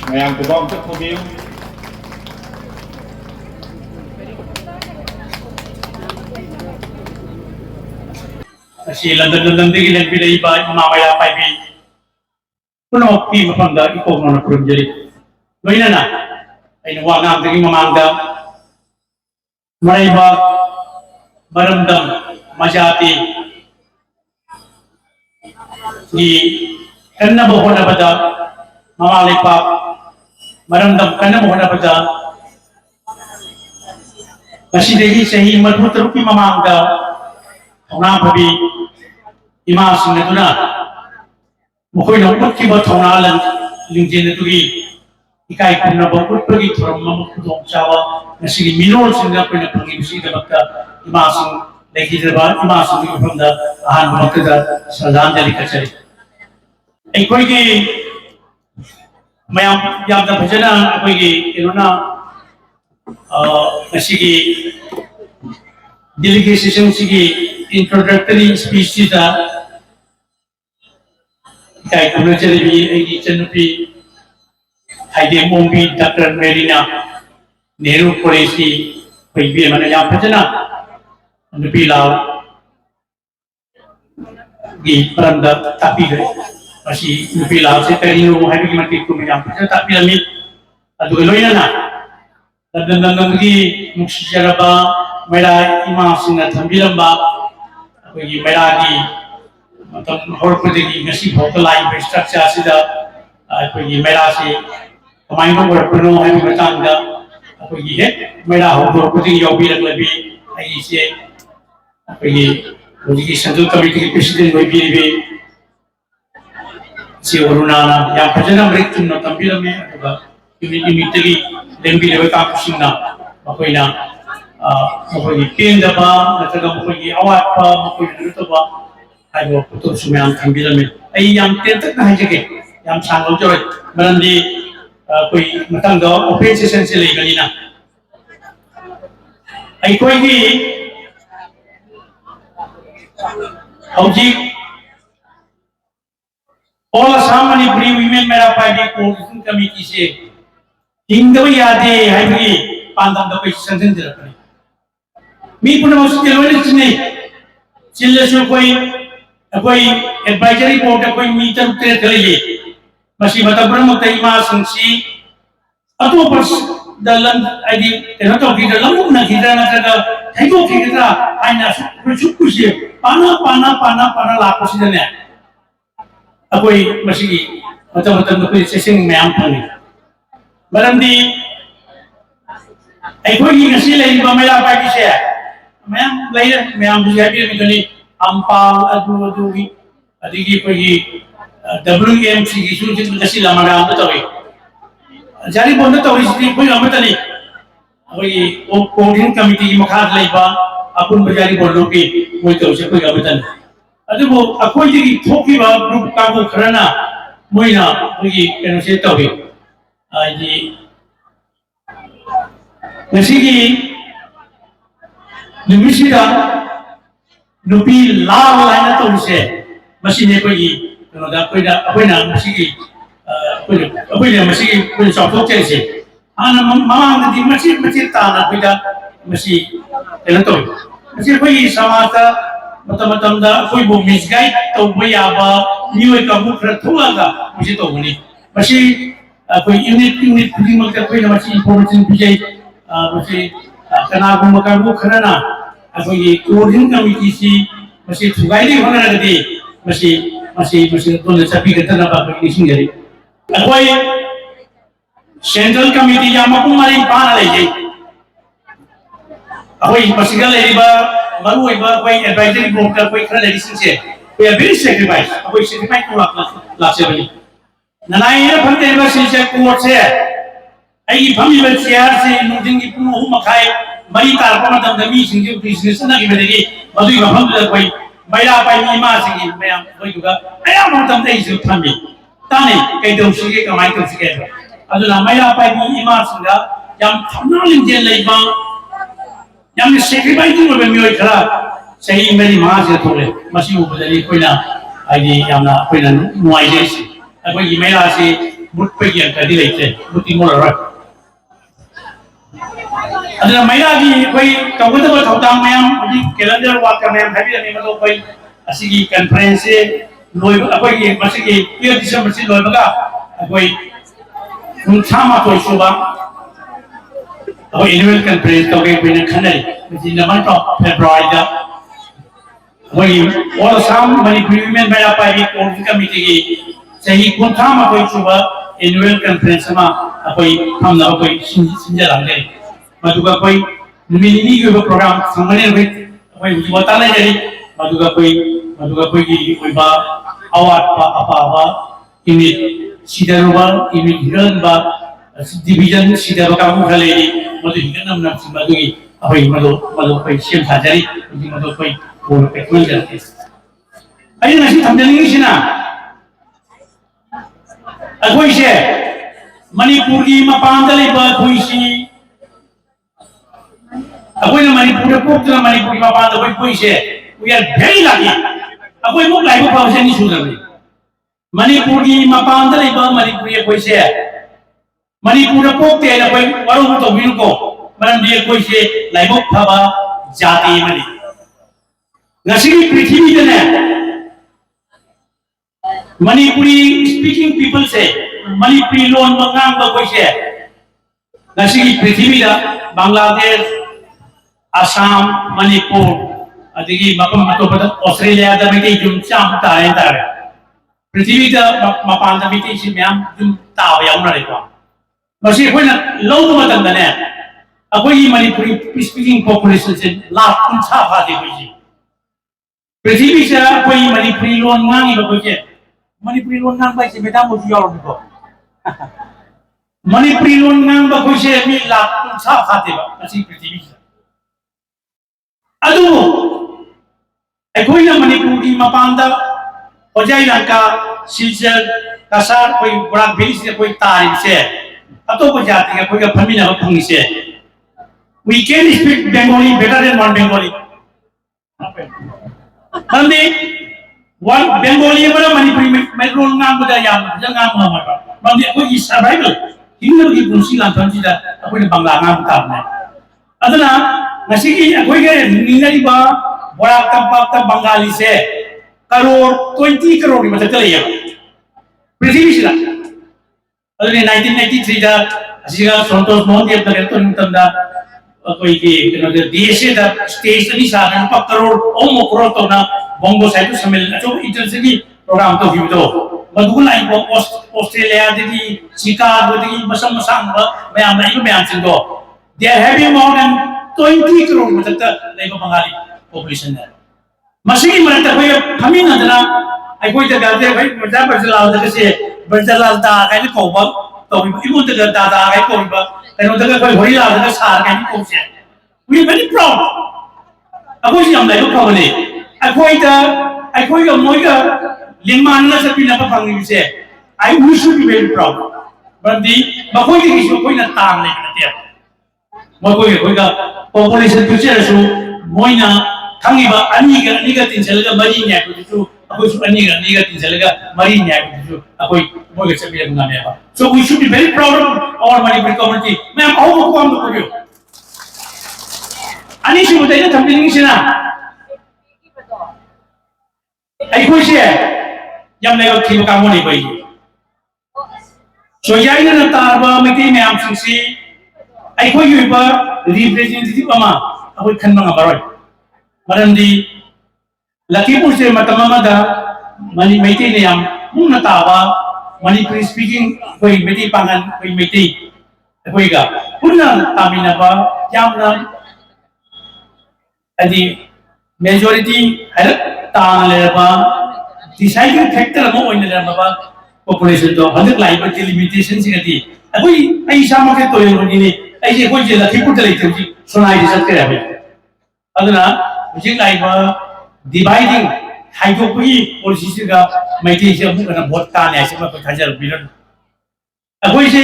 Mayang kubang tak kubiu. Si London tinggi dan bila iba mamaya pagi. Puno pi mapanda iko mana kurang jadi. Loina na. Ay nawang tinggi mamangga. Maraiba baramdam majati. Di kanna boho na bada mamalipa maramdam kanna boho na bada. Kasi degi sahi madhutrupi mamangga. Thona phabi ima sing aduna mokoi na utki ba thona lan lingjin tugi ikai kunna ba utpagi thoram mam khudong chawa nasi minol sing na pena phangi bisi da bakka ima sing legi da ima sing from da ahan bakka da salanjali kachari ai koi ki mayam yam da bhajana koi ki inona nasi ki delegation sigi introductory speech da kai kuna jalebi ai chanupi haide mombi Dr. Merina Nehru College paibi mana yang phajana nupi lao gi paranda tapi gare pasi nupi lao se terino habi mati ku yang phajana tapi lami adu loina na dan gi muksi jaraba mera ima singa thambilamba कोई मेरा की मतलब हर कोई की नसीब होता life structure सीधा कोई मेरा से कमाइंडो वर्पनो है भी बताऊंगा कोई है मेरा हो हर कोई की योगी रख लेबी ऐसे कोई मुझे की संयुक्त कमेटी के प्रेसिडेंट कोई भी सी वरुणाना या भजना मृत्यु न तंबिल में अथवा इमिटली लेंबी लेवे का कुशिना कोई ना मकोई केंदबा नतगा मकोई अवाटपा मकोई रुतबा हाइबो पुतो सुमयाम थंबिलमे आई याम तेंतक ना हाइजेके याम सांगल जोय मरंदी कोई मतंग दो ओपन सेशन से लेगनिना आई कोई की हौजी ऑल असम मणिपुरी वीमेन मेरा पार्टी कोऑर्डिनेशन कमेटी से हिंदवी यादे हाइबी पांदम दो कोई संजन जरपने मी पुनः मुझसे लोने चिन्हे चिल्ले सो कोई एडवाइजरी बोर्ड कोई मीटर उतरे करेंगे मसी मतलब ब्रह्म तैमा संसी अतो पर dalam ID kenapa tu kita lalu nak kita nak ada hego kita hanya bersyukur sih pana lapis saja ni aku masih macam tu sesing meam pani barang di aku ini nasi lain bamela pagi saya meam lain meam juga dia ni ampal adu adigi pergi WMC isu itu nasi lama dah betul jadi benda tu istri pun lama tadi aku koordinasi komiti makan lagi aku berjari bodoh ke mau tahu siapa yang betul aduh aku jadi thoki grup kamu kerana mau na pergi kena saya tahu jadi nasi ni nubi dah nubi lalu lain tu saya masih ni pergi kalau dah apa nak masih apa dia masih punya satu case. Anak mama nanti masih tanah kita masih tentu. Masih pergi sama ta macam dah koi bu misguide tu boleh apa niat kamu kerja dah masih tahu ni. Masih koi unit pergi macam koi masih information bijai masih kena aku makan bu kerana koi koordinasi komiti si masih tugai ni mana lagi masih tu tapi kita nak apa ini sendiri. Aku Central Committee yang aku maling panah lagi. Aku masih kalau baru aku advisory board aku kerana lagi sini. Aku very sacrifice. Aku sacrifice tu lah sebeli. Nanai ini penting lah sini aku buat saya. Aku family bersiar se nujung itu mau makai bagi tarpa macam demi sini business nak ibadagi. Bagi orang tu aku bayar apa ini masih ini. Aku juga ayam macam tu isu family. Tani kayak tu sih kemai tu sih kan. Aduh nama ya apa ini iman sudah yang terkenal di Lebanon, yang sekretai itu bermioi kerap. Saya ini masih tu le, masih ubah dari kau na, ini yang na kau na nuai jenis. Aku ini masih มุดไปอย่างกันที่เลยเช่มุดที่มุดอะไรอันนั้นไม่ได้ที่ไปกับคนที่เขาทำตามแม่ที่เกลันเดอร์วัดกับแม่ให้พี่นี่มันต้องไปอาศัยคอนเฟอเรนซ์ลอยไปมาสิเพื่อที่จะมาสิลอยมาก็ไปคุณทำมาตัวชัวร์เอาอินเวลคอนเฟอเรนซ์ตัวเองเป็นขนาดมันจะมันต้องเฟบรุยร์वही और शाम मणिपुरी में मेरा पारी court committee की सही कुंठा में कोई सुबह एनुअल कॉन्फ्रेंस में कोई हम ना कोई सिंजर आने मधुका कोई मिनी के प्रोग्राम सामने कोई बताने जारी मधुका कोई की बा आवाज बा apa ini sidaruba ini hiran ba division sidaruba kamu kali ini madu hiran namna madu ki apa madu कोई सिम साजरी मधु कोई और पेट्रोल जलते अरे नशी थमजलिंग नहीं ना अकोई से मणिपुर की मपांदले कोई सी अकोई ना मणिपुर पोक्तरा मणिपुर की मपांदले कोई से we are very lucky अकोई मुक लाइव पावसे नहीं सुन रहे मणिपुर की मपांदले मणिपुर ये कोई से मणिपुर पोक्ते ना कोई वालों तो बिल्कुल को मरण दिए कोई से लाइव पावा जाती मणि नशी पृथ्वी ने मणिपुरी स्पीकिंग पीपल से मणिपुरी लोन बंगाल का कोई से नशी पृथ्वी दा बांग्लादेश असम मणिपुर अदिगी मपम मतो पद ऑस्ट्रेलिया दा मिटे जुम चाम तारे तारे पृथ्वी दा मपान दा मिटे से म्याम जुम ताव याम ना रेको नशी कोई ना लोन मतन दा ने अकोई मणिपुरी स्पीकिंग पॉपुलेशन से लाख कुंछा भादे कोई पृथ्वी से कोई मणिपुरी लोन मांगी बकोई के मणिपुरी लोन नाम बाई से बेटा मुझे यार उनको मणिपुरी लोन नाम बकोई से मी लाख कुंछा भादे बा ऐसी पृथ्वी से अदु कोई ना मणिपुरी मपांदा ओजाई लंका सिलचर कसार कोई बड़ा भेली से कोई तारीफ से अतो को जाती है कोई का फमी ना फंगी से we can speak Bengali better than one Bengali nanti one Bengali mana Manipuri metron ngam pada yang jangan ngam apa nanti aku is survival ini lagi fungsi lantaran kita aku ini Bangla ngam karena adana nasi ki aku ini nilai ba bora tempat Bengali se crore 20 crore ni macam tu ya British sila adana 1993 dah asyik Santos Mohon dia terkenal tentang कोई की देश से stage नहीं साधन पर करोड़ ओम करोड़ तो ना बंगो side सम्मेलन जो इंटरनेशनल प्रोग्राम तो भी तो मधुल लाइन को ऑस्ट्रेलिया देखी शिकागो देखी मसम मसांग मैं आम नहीं मैं आंचल दो they are having more than 20 crore मतलब लेको बंगाली पॉपुलेशन है मशीन में तो कोई हमी ना जना आई कोई जगह दे भाई मजा बजलाल जगह से बजलाल ता कहीं कोबा तो इबो जगह दादा कहीं कोबा and other guy very loud and hard and ocean. We are very proud. I was young like a colony. I quite a moya Liman Nasapina Pang say. I wish to be very proud. But the Makoy is your point of time like that. Makoy population to Chesu, Moina, Kangiba, Aniga, Nigatin Selga, Marina, I was Aniga, Nigatin Selga, Marina, so we should be very proud of our Manipuri community. Ma'am, how to come to you? Ani shi mutai na thampi ni sina. Ai ko shi yam le ko thi ka mo ni bai. So yai na tar ba me ti ma'am sing si ai ko yu ba representative ama akoi khan ma baroi. Maram di Lakipur se matamama da mani meti ne yam mung na tawa Manipuri speaking कोई मेटी पांगन कोई मेटी कोई का पुन्ना तामिना बा यामना अदी majority है तांग ले बा deciding factor मो ओइन ले बा पॉपुलेशन तो हदक लाइफ के लिमिटेशन से गति कोई ऐसा मके तो यो नि ऐसे कोई जे लखीपुर ले थी सुनाई दे सकते रहे अदना मुझे लाइफ डिवाइडिंग हाइड्रोपोई पॉलिसी का मैथी से अमुक ना वोट का ने ऐसे में कोई खजर बिरन अकोई से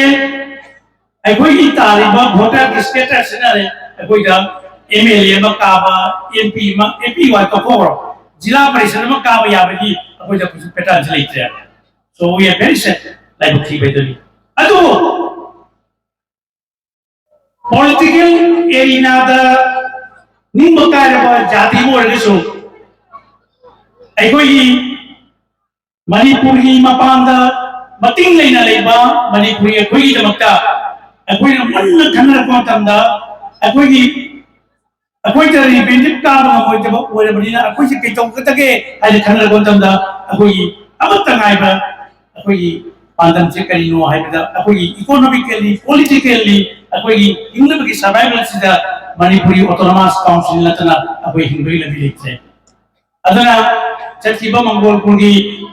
अकोई की तारीफ वोटर स्टेटस ना रे अकोई का एमएलए में काबा एमपी वाई तो कोरो जिला परिषद में काबा या बगी अकोई जब कुछ पैटर्न चले थे so we are very set like थी बेदली Aduh, political arena da ni makara ba jati mo reso. Aikoi Manipuri mapanda mating lay na layba Manipuri aikoi damakta aikoi na manna khanna ko tamda aikoi tari bindip ka mga mo jaba wala manina aikoi si kaitong katage ay khanna ko tamda aikoi amat tangai ba aikoi pandam se karino hai bada aikoi economically politically aikoi ingna bagi survival sida Manipuri Autonomous Council na tana aikoi hingoi labi lekse adana chatiba mangol kurgi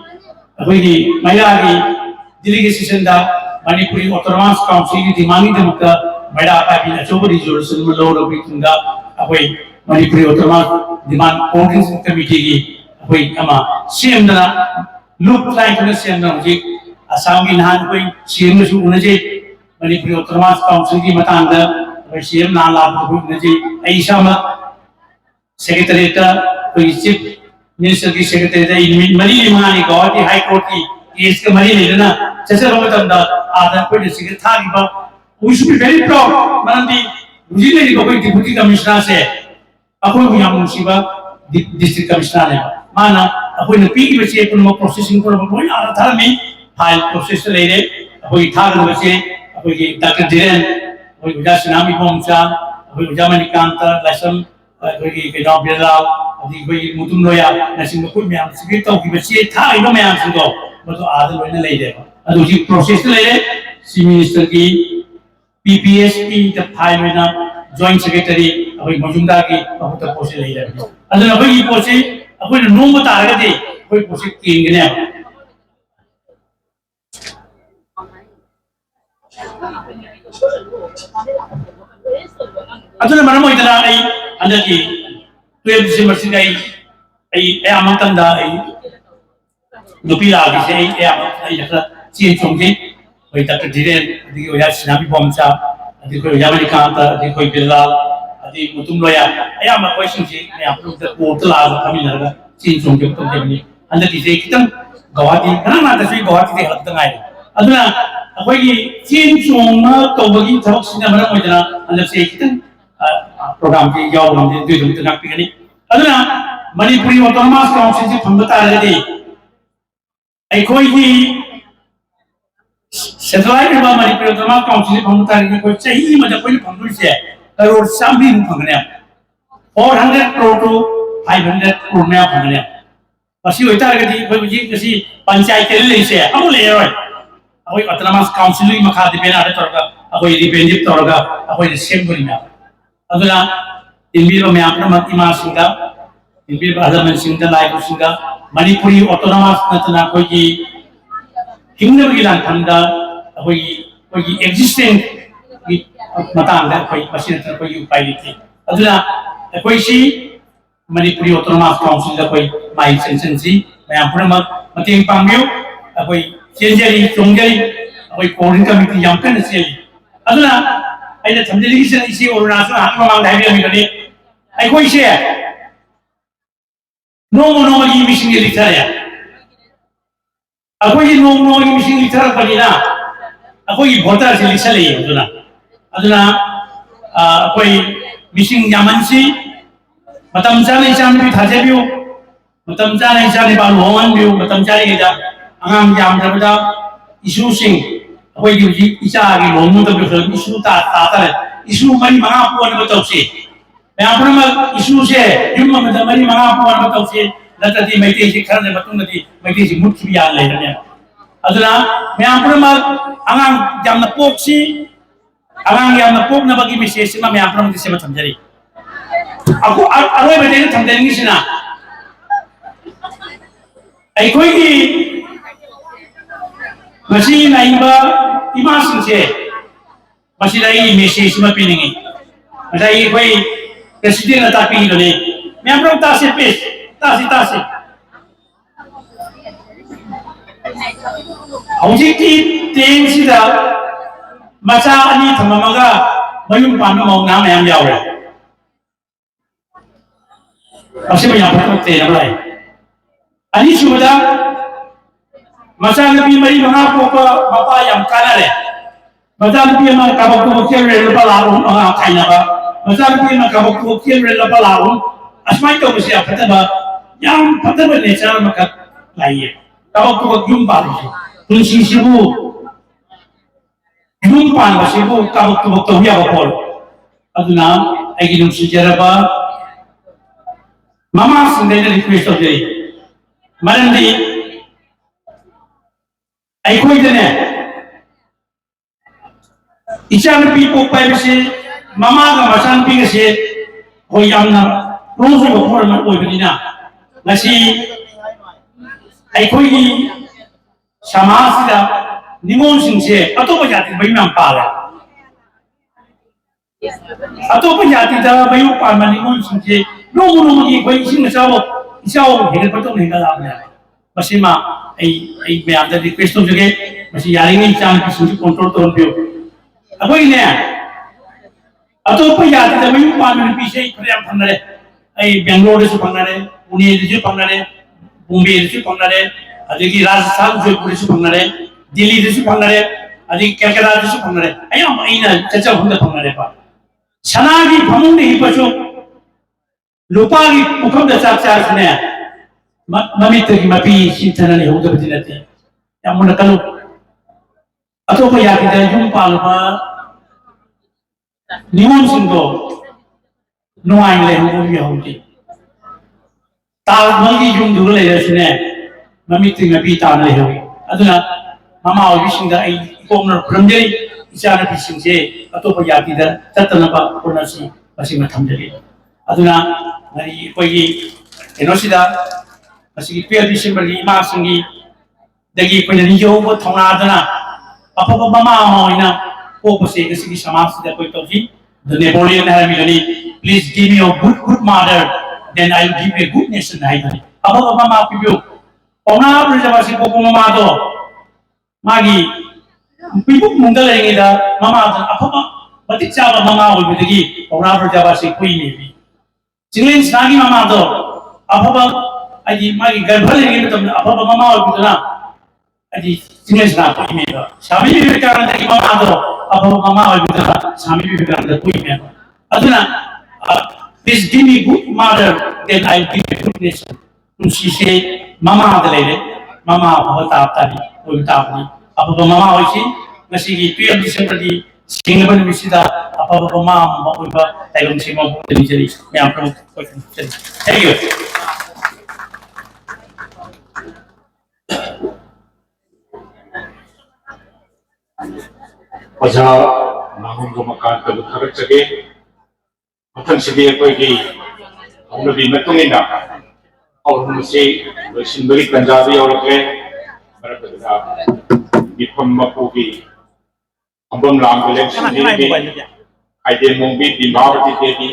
अभी महिला की delegation दा Manipuri autonomous council की दिमागी दमका बड़ा party अचोब resolution में load अभी तुंगा अभी मणिपुरी ऑटोनॉमस दिमाग कोऑर्डिनेशन कमेटी की अभी अमा सीएम ना लूप लाइन में सीएम ना मुझे असम की नान कोई सीएम ने शुरू नजे मणिपुरी ऑटोनॉमस काउंसिल की मतान दा अभी सीएम नान लाभ तो कोई नजे ऐसा में सेक्रेटरीट कोई चिप Minister की सेक्रेटरी मरी लिमानी गवाती हाई कोर्ट की केस के मरी ले लेना जैसे हम तंदा आधा कोई डिस्ट्रिक्ट था कि बा we should be very proud मनंदी मुझे नहीं कोई डिप्टी कमिश्नर से अपोई भी हम मुसीबा डिस्ट्रिक्ट कमिश्नर है माना अपोई ने पी की बच्चे को नो प्रोसेसिंग को कोई आधा था में फाइल प्रोसेस ले ले अपोई था के बच्चे अपोई की डॉक्टर जिरेन अपोई गुजा सिनामी बोमचा अपोई गुजा मनिकांता लाइसन अपोई की नौ बिरलाल अभी कोई मुतुम लोया नसीम को मैं हम सिर्फ तो कि बच्चे था इनो मैं हम सिंगो मतलब आधे लोग ने ले जाएगा अभी उसी प्रोसेस ले ले सी मिनिस्टर की पीपीएस की जब फाइल में ना जॉइंट सेक्रेटरी अभी मौजूदा की बहुत प्रोसेस ले जाएगा अभी अभी ये प्रोसेस अभी नोम बता रहे थे कोई प्रोसेस किंग ने अभी mana mo itala ay anda ki 12 December sin ay amang tanda ay nupi lagi se ay amang ay jasa cien chongji ay Dr. Jiren adi ko ya sinabi bomsa adi ko ya mani kanta adi ko bilal adi mutum loya ay amang question si ay approve the portal ala kami naraga cien chongji ko temni anda ki se kitang gawati kana na ta se gawati de halat tangai aduna akogi cien chongma tawagi thabak sina mana mo jana anda se kitang program की जाओ हम दे दो तो नापी कनी अदना Manipuri autonomous council से फंबता रहे आई कोई की सेटेलाइट में मणिपुरी ऑटोनॉमस काउंसिल से फंबता रहे कोई चाहिए मतलब कोई फंबुल से करोड़ सामने फंगने 400 करोड़ टू 500 करोड़ में फंगने पसी होता रहे थी कोई जी किसी पंचायत के लिए से हम ले रहे कोई ऑटोनॉमस काउंसिल की मखा दे बेना तोरगा कोई रिपेंडिट तोरगा कोई सेम में अदुना इनबीरो में आपने मतिमा सिंगा इनबीरो आदमन सिंगा लाइफ सिंगा मणिपुरी ऑटोनॉमस नतना कोई की हिंदू की लान फंदा कोई एग्जिस्टिंग की मतांग कोई मशीन तर कोई उपाय थी अदुना कोई सी मणिपुरी ऑटोनॉमस काउंसिल का कोई माइ सेंसेंसी मैं आपने मतिंग पांगियो कोई चेंजरी चोंगरी कोई कोरिन कमिटी यंकन से अदुना ऐसे थम्बनेल से इसी अरुणाचल हाथ में मांग धाइबिया में कने ऐ कोई से नोमो की मिशन के लिखा है अकोई नोमो की मिशन लिखा है पड़ी ना अकोई वोटर से लिखा ले अदुना अकोई मिशन यामनसी मतम जाने जाने भी थाजे भी हो मतम जाने जाने बाल होंगन भी हो मतम जाने के जा आगाम जाम जब इशू सिंह कोई भी इच्छा आगे लोगों तो भी इशू ताता है इशू मरी महा पुआन बताओ से मैं अपने में इशू से जुम्मा में मरी महा पुआन बताओ से लता दी मैं तेजी खरने बतूंगा दी मैं तेजी मुट्ठी भी आने लगे हैं अदुना मैं अपने में आगाम जाम न पोक सी आगाम जाम न पोक न बगी मिसेस में मैं अपने में किसी में समझरी aku aroy ba dai thamden ngi sina ai koi ki masi nai ba ima sing se masi dai message ma piningi dai koi president ata pi lo ne me amro ta se pes ta se auji ki ten si da macha ani thamamaga mayum pan ma na ma yam yaw re Masih banyak faktor yang lain. Ani sudah masa lebih mari mengaku ke bapa yang kalah Macam dia mah kabuk tu kecil lepas larung kaya apa. Macam dia mah kabuk tu kecil lepas larung. Asmai tu mesti apa tu bah. Yang pada benar cara makan lain. Kabuk tu jumpa tu. Kunci sibu. Jumpa sibu kabuk tu dia apa? Aduna, lagi nung sejarah apa? Mama sendiri request tu jadi. Mana ni? Aku itu ni. Isan pipo pa si mama ka masan pi kasi hoyam na rozo ko por man oi bina ngasi ai koi ni samas da nimon sing se ato pa jati bai nam pa la ato pa jati da bai pa man nimon sing se no mo ni bai sing sa wo isao he pa to ne ga la na masi ma ai me anda request to jage masi yari ni chan ki sing control to pio Aku ini ya, atau apa ya? Kita mahu pamer bisa ikut panggil, Bangalore itu panggil, Pune itu panggil, Bombay itu panggil, ada lagi Rajasthan itu panggil, Delhi itu panggil, ada lagi Calcutta itu panggil. Ayo, ini caca bunda panggil apa? Sana lagi pamun ni pasal lupa lagi bukan dasar dasar ni. Mami tu mapi cinta ni hukum betul nanti. Yang mana kalau atau apa ya kita jumpa lupa Niwon singko nuain le hong ya hong ti. Tal magi jung dulu le sini. Mami tinggal pita le hong. Aduna mama awi singa ai komner premjeri isana bising se atau payati da tatana pa purnasi masih matam jadi. Aduna hari pagi enosida masih pia bising bagi mak singi dagi penyanyi buat thongna aduna apa mama mau ina ko pasti kasi sama sida koi toji the Napoleon had me please give me a good mother then I'll give you a good nation hai ni apa mama piu ona berjawab si ko mama do magi piu munggal lagi dah mama apa batik siapa mama oi bedagi ona berjawab si koi ni bi jinglen snagi mama do apa aji magi garbhal lagi betul apa mama oi betul na aji jinglen snagi koi ni do sami bi berkaran lagi mama do apa mama awal betul sami bi berada kui me aduna please give me good mother then I'll give you good nation unsi se mama adalele mama apa tadi ulta ni apa mama awal si nasi gitu yang seperti singgapan bisida apa mama mau ubah tayong singgapan jadi yang perlu jadi thank you Pasal namun gumakan terlalu segi, macam segi apa lagi, orang lebih metungin dah, orang mesti bersembunyi Punjabi orang ke, mereka dah dipam mapugi, ambang lang keleng sendiri, ada mungkin di bawah di